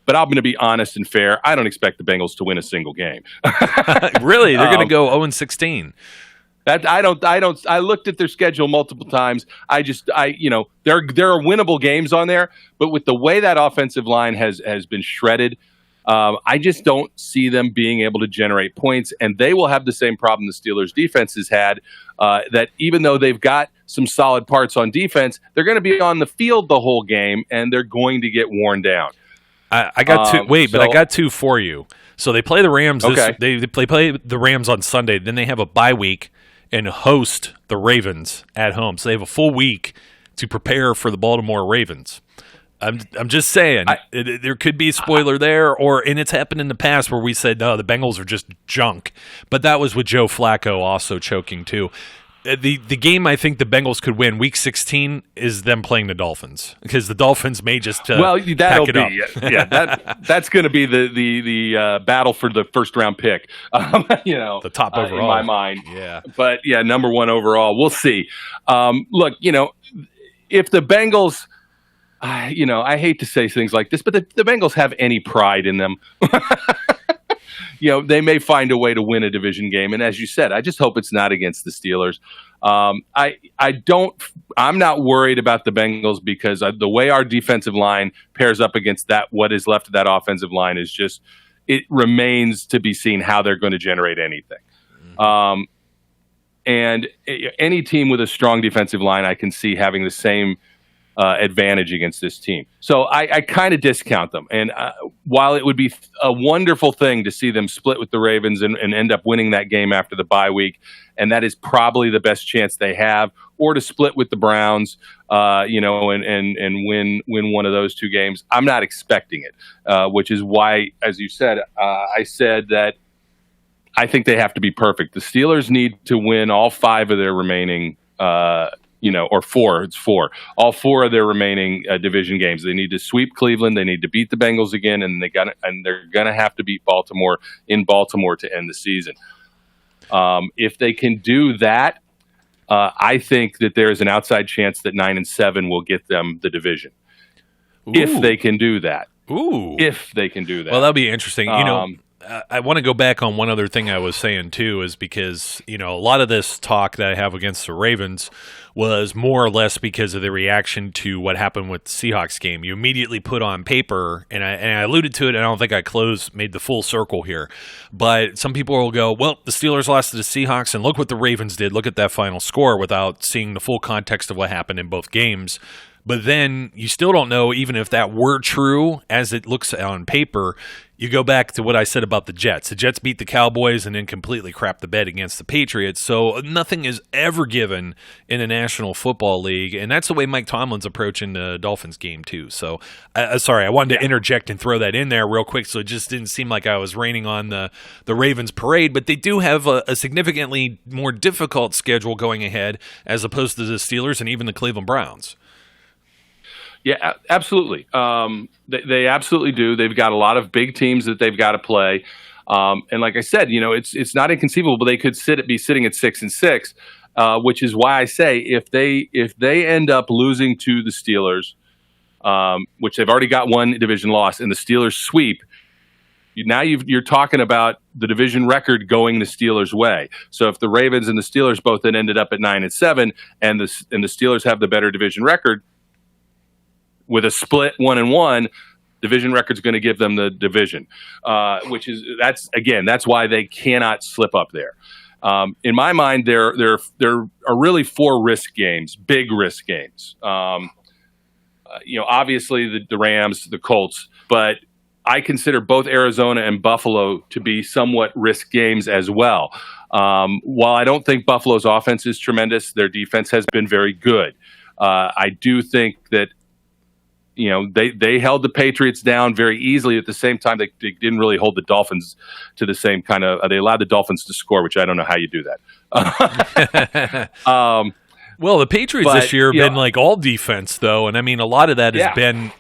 But I'm going to be honest and fair. I don't expect the Bengals to win a single game.
Really? They're going to go 0-16.
I looked at their schedule multiple times. There are winnable games on there, but with the way that offensive line has been shredded, I just don't see them being able to generate points, and they will have the same problem the Steelers' defense has had, that even though they've got some solid parts on defense, they're going to be on the field the whole game, and they're going to get worn down.
I got two. But I got 2 for you. So they play the Rams.
Okay.
They play the Rams on Sunday. Then they have a bye week and host the Ravens at home. So they have a full week to prepare for the Baltimore Ravens. I'm just saying there could be a spoiler there, and it's happened in the past where we said, no, the Bengals are just junk. But that was with Joe Flacco also choking too. The game I think the Bengals could win, Week 16, is them playing the Dolphins because the Dolphins may just pack it up.
That's going to be the battle for the first round pick.
The top overall
in my mind.
Yeah,
but number 1 overall. We'll see. Look, if the Bengals, I hate to say things like this, but the Bengals have any pride in them. They may find a way to win a division game. And as you said, I just hope it's not against the Steelers. I'm not worried about the Bengals because the way our defensive line pairs up against what is left of that offensive line is just, it remains to be seen how they're going to generate anything. And any team with a strong defensive line, I can see having the same advantage against this team. So I kind of discount them. And while it would be a wonderful thing to see them split with the Ravens and end up winning that game after the bye week, and that is probably the best chance they have, or to split with the Browns, and win one of those 2 games, I'm not expecting it, which is why, as you said, I said that I think they have to be perfect. The Steelers need to win all 5 of their remaining or 4. It's 4. All 4 of their remaining division games. They need to sweep Cleveland. They need to beat the Bengals again, and they're gonna have to beat Baltimore in Baltimore to end the season. If they can do that, I think that there is an outside chance that 9-7 will get them the division.
Ooh.
If they can do that.
Ooh.
If they can do that.
Well, that'll be interesting. I want to go back on one other thing I was saying too, is because, a lot of this talk that I have against the Ravens was more or less because of the reaction to what happened with the Seahawks game. You immediately put on paper, and I alluded to it, and I don't think I made the full circle here, but some people will go, well, the Steelers lost to the Seahawks, and look what the Ravens did. Look at that final score without seeing the full context of what happened in both games. But then you still don't know, even if that were true as it looks on paper. You go back to what I said about the Jets. The Jets beat the Cowboys and then completely crapped the bed against the Patriots. So nothing is ever given in the National Football League, and that's the way Mike Tomlin's approaching the Dolphins game too. So, sorry, I wanted to interject and throw that in there real quick, so it just didn't seem like I was raining on the Ravens parade. But they do have a significantly more difficult schedule going ahead as opposed to the Steelers and even the Cleveland Browns.
Yeah, absolutely. They absolutely do. They've got a lot of big teams that they've got to play. And like I said, it's not inconceivable, but they could be sitting at 6-6, which is why I say if they end up losing to the Steelers, which they've already got one division loss, and the Steelers sweep, you're talking about the division record going the Steelers' way. So if the Ravens and the Steelers both then ended up at 9-7, and the Steelers have the better division record, with a split 1-1, division record's going to give them the division, that's why they cannot slip up there. In my mind, there are really 4 risk games, big risk games. Obviously the Rams, the Colts, but I consider both Arizona and Buffalo to be somewhat risk games as well. While I don't think Buffalo's offense is tremendous, their defense has been very good. I do think that they held the Patriots down very easily. At the same time, they didn't really hold the Dolphins to the same kind of. They allowed the Dolphins to score, which I don't know how you do that.
Well, the Patriots this year have been like all defense, though, and I mean a lot of that has been.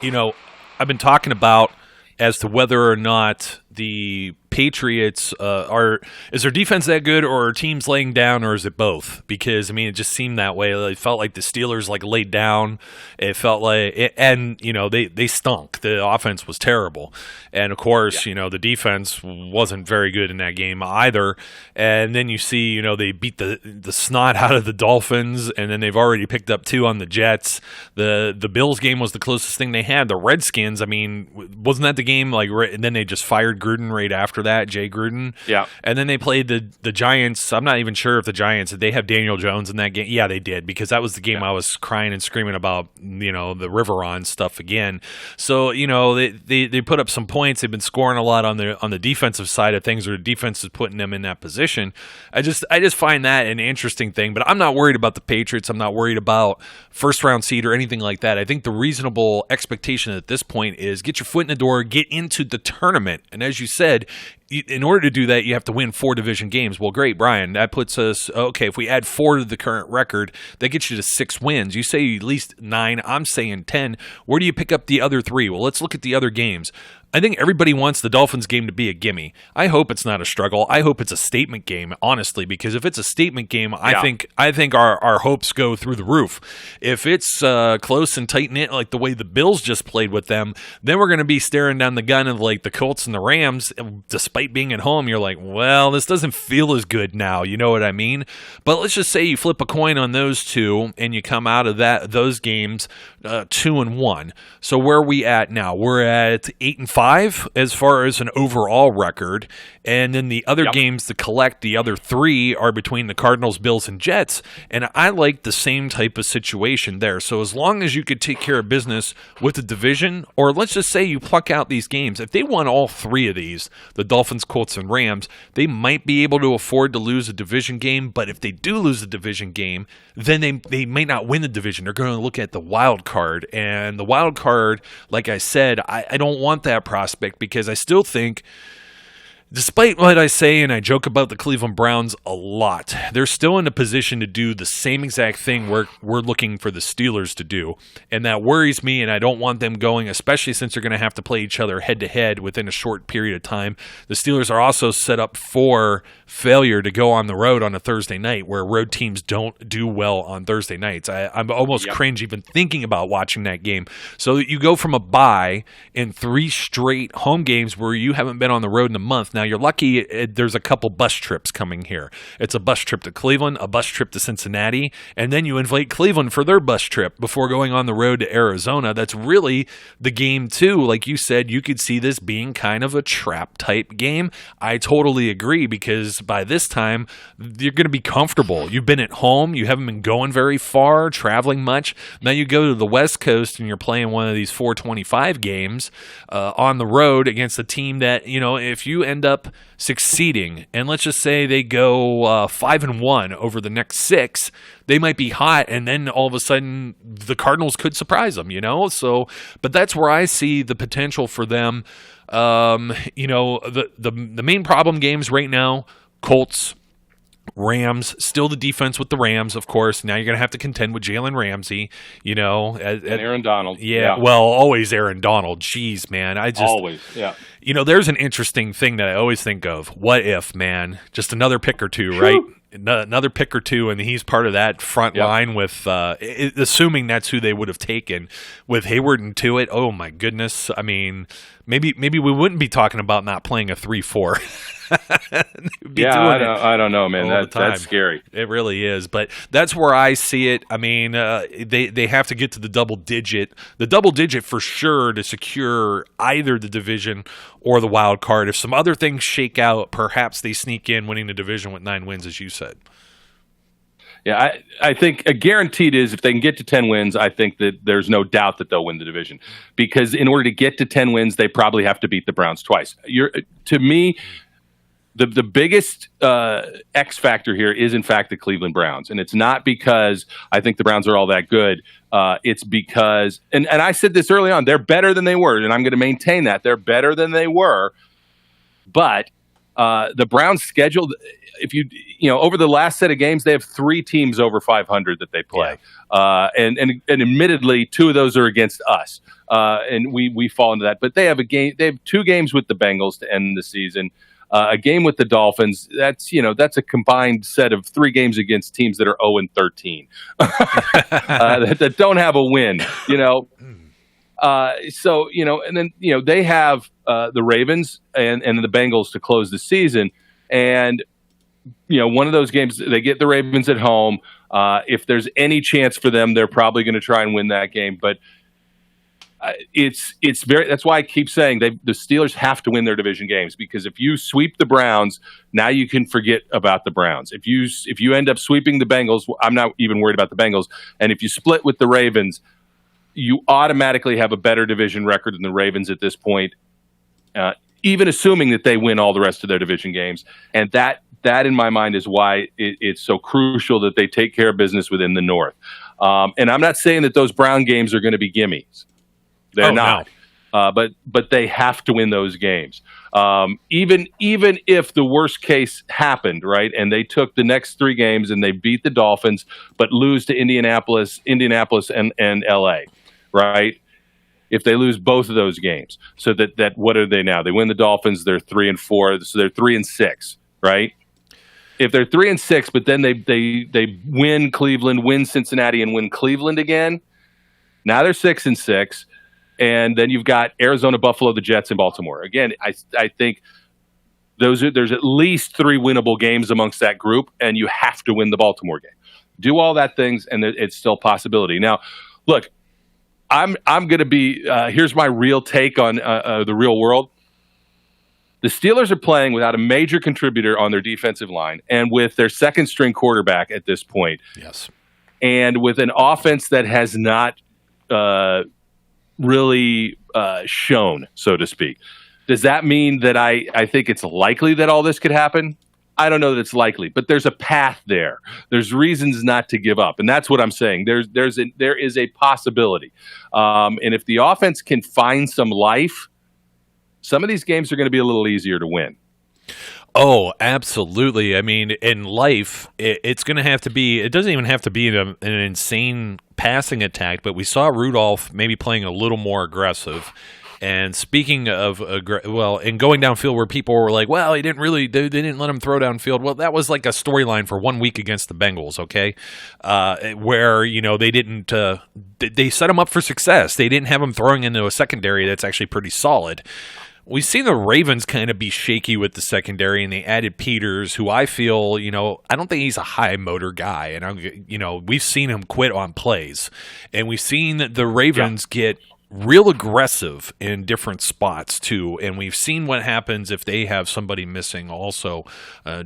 I've been talking about as to whether or not the Patriots is their defense that good, or are teams laying down, or is it both? Because it just seemed that way. It felt like the Steelers laid down. It felt like they stunk. The offense was terrible, and of course the defense wasn't very good in that game either. And then you see they beat the snot out of the Dolphins, and then they've already picked up 2 on the Jets. The Bills game was the closest thing they had. The Redskins, wasn't that the game? And then they just fired Gruden right after that, Jay Gruden. Yeah. And then they played the Giants. I'm not even sure if the Giants, did they have Daniel Jones in that game? Yeah, they did, because that was the game I was crying and screaming about, the Riveron stuff again. So, they put up some points. They've been scoring a lot on the defensive side of things, or the defense is putting them in that position. I just find that an interesting thing, but I'm not worried about the Patriots. I'm not worried about first round seed or anything like that. I think the reasonable expectation at this point is get your foot in the door, get into the tournament. And as you said, in order to do that, you have to win 4 division games. Well, great, Brian. That puts us, okay, if we add 4 to the current record, that gets you to 6 wins. You say at least 9. I'm saying 10. Where do you pick up the other 3? Well, let's look at the other games. I think everybody wants the Dolphins game to be a gimme. I hope it's not a struggle. I hope it's a statement game, honestly, because if it's a statement game, I think our hopes go through the roof. If it's close and tight-knit like the way the Bills just played with them, then we're going to be staring down the gun of the Colts and the Rams. Despite being at home, you're like, well, this doesn't feel as good now. You know what I mean? But let's just say you flip a coin on those 2 and you come out of those games 2-1. So where are we at now? We're at 8-5 as far as an overall record, and then the other games to collect, the other 3 are between the Cardinals, Bills, and Jets, and I like the same type of situation there. So as long as you could take care of business with the division, or let's just say you pluck out these games, if they won all 3 of these, the Dolphins, Colts, and Rams, they might be able to afford to lose a division game, but if they do lose a division game, then they may not win the division. They're going to look at the wild card, and the wild card, like I said, I don't want that prospect, because I still think, despite what I say, and I joke about the Cleveland Browns a lot, they're still in a position to do the same exact thing we're looking for the Steelers to do. And that worries me, and I don't want them going, especially since they're going to have to play each other head-to-head within a short period of time. The Steelers are also set up for failure to go on the road on a Thursday night, where road teams don't do well on Thursday nights. I'm almost cringe even thinking about watching that game. So you go from a bye in 3 straight home games where you haven't been on the road in a month. Now, you're lucky there's a couple bus trips coming here. It's a bus trip to Cleveland, a bus trip to Cincinnati, and then you invite Cleveland for their bus trip before going on the road to Arizona. That's really the game, too. Like you said, you could see this being kind of a trap-type game. I totally agree, because by this time, you're going to be comfortable. You've been at home. You haven't been going very far, traveling much. Now you go to the West Coast and you're playing one of these 425 games on the road against a team that, if you end up succeeding, and let's just say they go 5-1 over the next 6, they might be hot, and then all of a sudden the Cardinals could surprise them, So, but that's where I see the potential for them. The main problem games right now, Colts, Rams, still the defense with the Rams, of course. Now you're going to have to contend with Jalen Ramsey,
and Aaron Donald.
Yeah, well, always Aaron Donald. Jeez, man.
Always, yeah.
There's an interesting thing that I always think of. What if, man? Just another pick or two, right? Another pick or two, and he's part of that front line with, assuming that's who they would have taken, with Hayward and Tuitt. Oh, my goodness. I mean, maybe we wouldn't be talking about not playing a 3-4.
I don't know, man. That's scary.
It really is, but that's where I see it. I mean, they have to get to the double digit for sure to secure either the division or the wild card. If some other things shake out, perhaps they sneak in winning the division with 9 wins, as you said.
Yeah, I think a guaranteed is if they can get to 10 wins, I think that there's no doubt that they'll win the division. Because in order to get to 10 wins, they probably have to beat the Browns twice. To me, the biggest X factor here is, in fact, the Cleveland Browns. And it's not because I think the Browns are all that good. It's because, and I said this early on, they're better than they were, and I'm going to maintain that. They're better than they were. But the Browns scheduled, over the last set of games, they have 3 teams over 500 that they play. Yeah. And admittedly, 2 of those are against us. And we fall into that. But they have 2 games with the Bengals to end the season. A game with the Dolphins, that's a combined set of 3 games against teams that are 0-13 that don't have a win, So, and then, they have the Ravens and the Bengals to close the season. And, one of those games, they get the Ravens at home. If there's any chance for them, they're probably going to try and win that game. But it's very. That's why I keep saying the Steelers have to win their division games, because if you sweep the Browns, now you can forget about the Browns. If you end up sweeping the Bengals, I'm not even worried about the Bengals. And if you split with the Ravens, you automatically have a better division record than the Ravens at this point, even assuming that they win all the rest of their division games. And that in my mind is why it's so crucial that they take care of business within the North. And I'm not saying that those Brown games are going to be gimmies. They're not. No. But they have to win those games. Even if the worst case happened, right, and they took the next 3 games and they beat the Dolphins, but lose to Indianapolis and LA, right? If they lose both of those games, so that what are they now? They win the Dolphins, they're 3-4, so they're 3-6, right? If they're 3-6, but then they win Cleveland, win Cincinnati, and win Cleveland again, now they're 6-6. And then you've got Arizona, Buffalo, the Jets, and Baltimore. Again, I think there's at least 3 winnable games amongst that group, and you have to win the Baltimore game. Do all that things, and it's still a possibility. Now, look, I'm going to be here's my real take on the real world. The Steelers are playing without a major contributor on their defensive line, and with their second-string quarterback at this point.
Yes,
and with an offense that has not really shown, so to speak. Does that mean that I think it's likely that all this could happen? I don't know that it's likely, but there's a path there. There's reasons not to give up, and that's what I'm saying. There is a possibility, and if the offense can find some life, some of these games are going to be a little easier to win.
Oh, absolutely. I mean, in life, it's going to have to be – it doesn't even have to be an insane passing attack, but we saw Rudolph maybe playing a little more aggressive. And speaking of and going downfield where people were like, well, they didn't let him throw downfield. Well, that was like a storyline for 1 week against the Bengals, okay, where, they didn't they set him up for success. They didn't have him throwing into a secondary that's actually pretty solid. we've seen the Ravens kind of be shaky with the secondary, and they added Peters, who I feel, I don't think he's a high motor guy. And, we've seen him quit on plays. And we've seen the Ravens get real aggressive in different spots too, and we've seen what happens if they have somebody missing also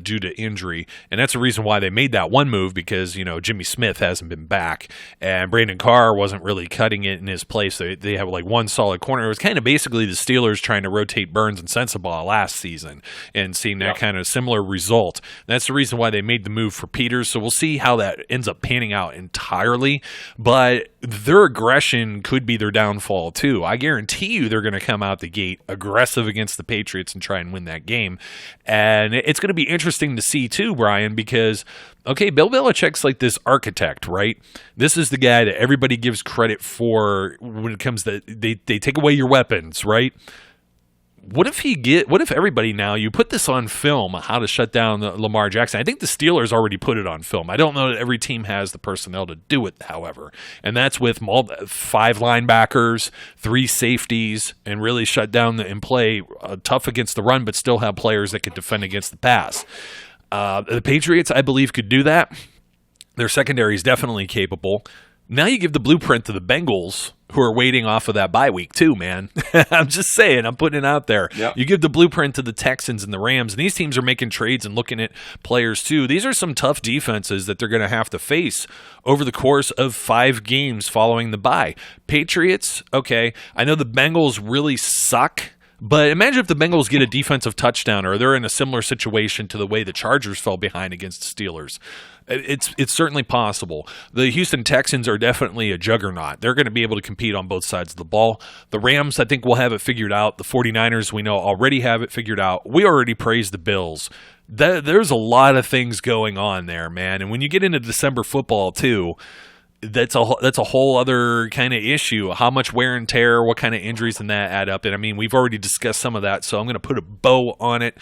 due to injury, and that's the reason why they made that one move, because Jimmy Smith hasn't been back and Brandon Carr wasn't really cutting it in his place. They have like one solid corner. It was kind of basically the Steelers trying to rotate Burns and Sensabaugh last season and seeing that kind of similar result. That's the reason why they made the move for Peters, so we'll see how that ends up panning out entirely, but their aggression could be their downfall too. I guarantee you they're going to come out the gate aggressive against the Patriots and try and win that game. And it's going to be interesting to see too, Brian, because, Bill Belichick's like this architect, right? This is the guy that everybody gives credit for when it comes to they take away your weapons, right? What if everybody now, you put this on film, how to shut down Lamar Jackson? I think the Steelers already put it on film. I don't know that every team has the personnel to do it, however. And that's with 5 linebackers, 3 safeties, and really shut down and play tough against the run, but still have players that can defend against the pass. The Patriots, I believe, could do that. Their secondary is definitely capable. Now you give the blueprint to the Bengals, who are waiting off of that bye week too, man. I'm just saying, I'm putting it out there. Yep. You give the blueprint to the Texans and the Rams, and these teams are making trades and looking at players too. These are some tough defenses that they're going to have to face over the course of 5 games following the bye. Patriots, I know the Bengals really suck, but imagine if the Bengals get a defensive touchdown, or they're in a similar situation to the way the Chargers fell behind against the Steelers. It's certainly possible. The Houston Texans are definitely a juggernaut. They're going to be able to compete on both sides of the ball. The Rams, I think, will have it figured out. The 49ers, we know, already have it figured out. We already praised the Bills. There's a lot of things going on there, man. And when you get into December football, too, that's a whole other kind of issue. How much wear and tear, what kind of injuries and that add up. And I mean, we've already discussed some of that, so I'm going to put a bow on it.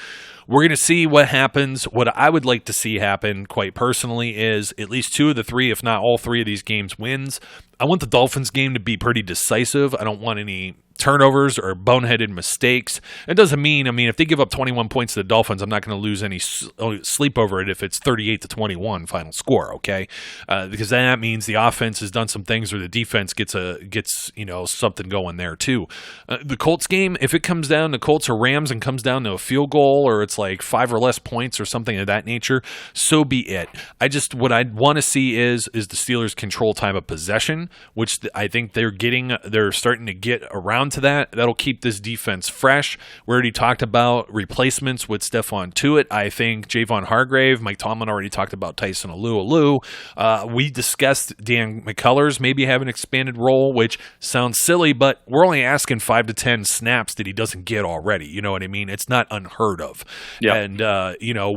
We're going to see what happens. What I would like to see happen, quite personally, is at least 2 of the 3, if not all 3 of these games wins. I want the Dolphins game to be pretty decisive. I don't want any turnovers or boneheaded mistakes. It doesn't mean, if they give up 21 points to the Dolphins, I'm not going to lose any sleep over it if it's 38-21 final score, okay? Because then that means the offense has done some things, or the defense gets something going there too. The Colts game, if it comes down to Colts or Rams and comes down to a field goal, or it's like 5 or less points or something of that nature, so be it. What I want to see is the Steelers control time of possession, which I think they're starting to get around to that. That'll keep this defense fresh. We already talked about replacements with Stephon Tuitt. I think Javon Hargrave, Mike Tomlin already talked about Tyson Alualu. We discussed Dan McCullers maybe have an expanded role, which sounds silly, but we're only asking 5 to 10 snaps that he doesn't get already. You know what I mean? It's not unheard of. Yep. And,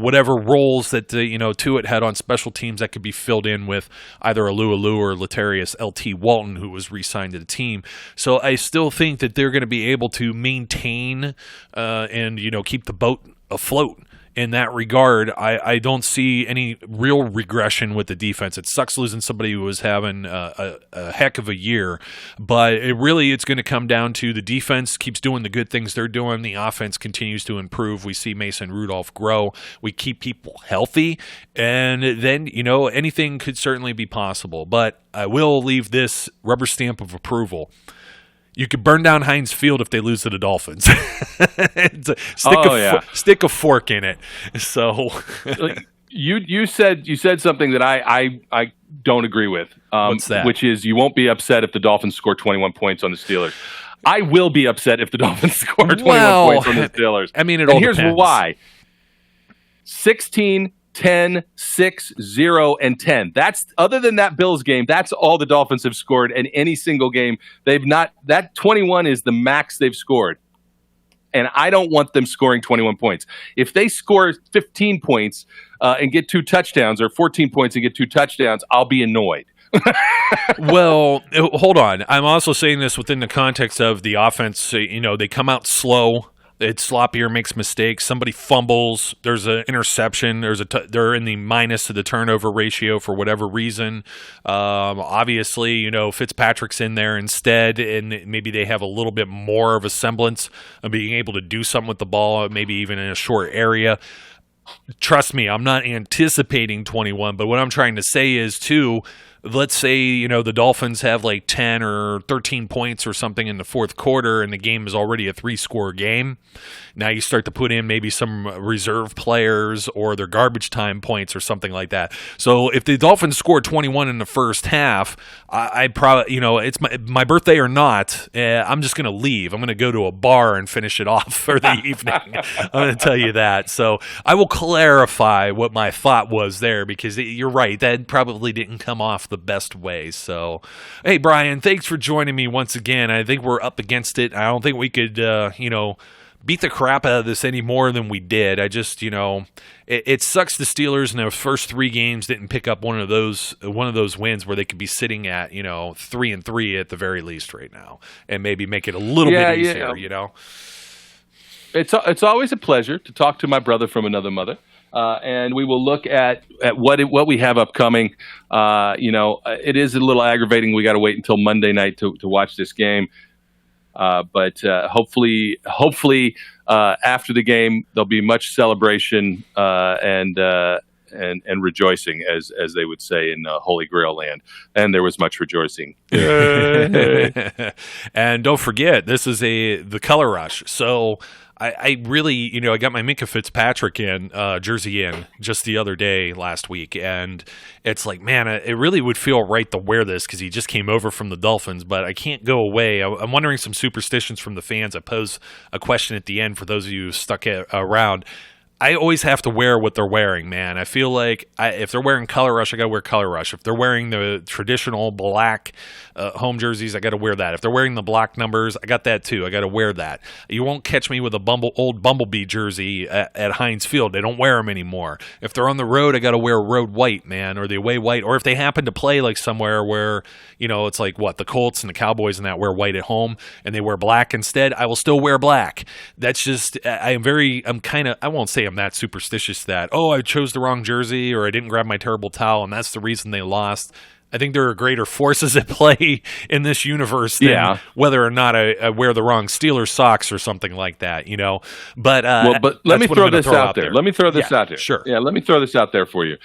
whatever roles that, Tuitt had on special teams, that could be filled in with either Alualu or Latarius L.T. Walton, who was re-signed to the team. So I still think that they're going to be able to maintain and keep the boat afloat. In that regard, I don't see any real regression with the defense. It sucks losing somebody who was having a heck of a year, but it's going to come down to the defense keeps doing the good things they're doing. The offense continues to improve. We see Mason Rudolph grow. We keep people healthy, and then, anything could certainly be possible. But I will leave this rubber stamp of approval. You could burn down Heinz Field if they lose to the Dolphins. Stick a fork in it. So
you said something that I don't agree with.
What's that?
Which is, you won't be upset if the Dolphins score 21 points on the Steelers. I will be upset if the Dolphins score 21 points on the Steelers.
Here's
depends. Why. 16, 10, 6, 0, and 10. That's, other than that Bills game, that's all the Dolphins have scored in any single game. They've not, that 21 is the max they've scored. And I don't want them scoring 21 points. If they score 15 points and get 2 touchdowns, or 14 points and get 2 touchdowns, I'll be annoyed.
Well, hold on. I'm also saying this within the context of the offense. They come out slow. it's sloppy or makes mistakes. Somebody fumbles. There's an interception. They're in the minus to the turnover ratio for whatever reason. Obviously, Fitzpatrick's in there instead, and maybe they have a little bit more of a semblance of being able to do something with the ball, maybe even in a short area. Trust me, I'm not anticipating 21, but what I'm trying to say is, too, let's say, the Dolphins have like 10 or 13 points or something in the fourth quarter and the game is already a 3-score game. Now you start to put in maybe some reserve players or their garbage time points or something like that. So if the Dolphins scored 21 in the first half, I probably, it's my birthday or not, I'm just going to leave. I'm going to go to a bar and finish it off for the evening. I'm going to tell you that. So I will clarify what my thought was there, because you're right. That probably didn't come off the best way. So, hey, Brian, thanks for joining me once again. I think we're up against it. I don't think we could, beat the crap out of this any more than we did. I just, it sucks the Steelers in their first 3 games didn't pick up one of those wins where they could be sitting at, 3-3 at the very least right now, and maybe make it a little bit easier,
It's always a pleasure to talk to my brother from another mother. And we will look at what we have upcoming. It is a little aggravating. We got to wait until Monday night to watch this game. But hopefully, after the game, there'll be much celebration and rejoicing, as they would say in Holy Grail land. And there was much rejoicing.
And don't forget, this is the color rush. So I really, I got my Minka Fitzpatrick jersey in just the other day last week, and it's like, man, it really would feel right to wear this because he just came over from the Dolphins, but I can't go away. I'm wondering some superstitions from the fans. I pose a question at the end for those of you who stuck around. I always have to wear what they're wearing, man. I feel like if they're wearing Color Rush, I got to wear Color Rush. If they're wearing the traditional black home jerseys, I got to wear that. If they're wearing the block numbers, I got that too. I got to wear that. You won't catch me with a old Bumblebee jersey at Heinz Field. They don't wear them anymore. If they're on the road, I got to wear road white, man, or the away white. Or if they happen to play like somewhere where, it's like the Colts and the Cowboys and that wear white at home and they wear black instead, I will still wear black. That's just, I won't say I'm that superstitious that, I chose the wrong jersey or I didn't grab my terrible towel and that's the reason they lost. I think there are greater forces at play in this universe than whether or not I wear the wrong Steelers socks or something like that, But
let me throw this out there. Let me throw this out there.
Sure.
Yeah, let me throw this out there for you.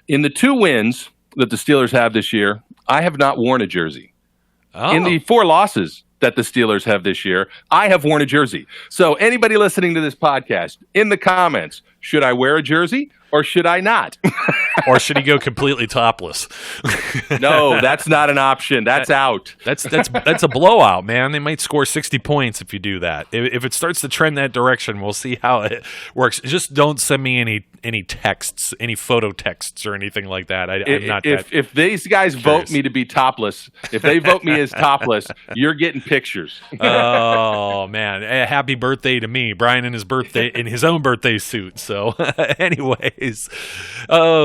In the 2 wins that the Steelers have this year, I have not worn a jersey.
Oh.
In the 4 losses that the Steelers have this year, I have worn a jersey. So anybody listening to this podcast, in the comments, should I wear a jersey or should I not?
Or should he go completely topless?
No, that's not an option. That's out.
That's a blowout, man. They might score 60 points if you do that. If it starts to trend that direction, we'll see how it works. Just don't send me any texts, any photo texts or anything like that. I'm not.
If these guys vote me to be topless, if they vote me as topless, you're getting pictures.
Oh man! Happy birthday to me, Brian, in his own birthday suit. So, anyways,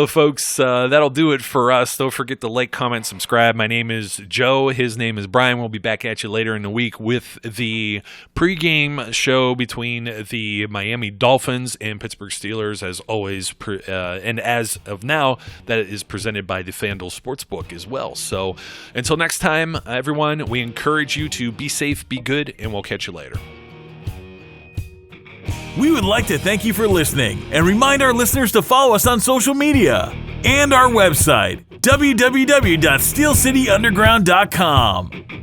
folks, that'll do it for us. Don't forget to like, comment, subscribe. My name is Joe. His name is Brian. We'll be back at you later in the week with the pregame show between the Miami Dolphins and Pittsburgh Steelers, as always. And as of now, that is presented by the FanDuel Sportsbook as well. So until next time, everyone, we encourage you to be safe, be good, and we'll catch you later.
We would like to thank you for listening and remind our listeners to follow us on social media and our website, www.steelcityunderground.com.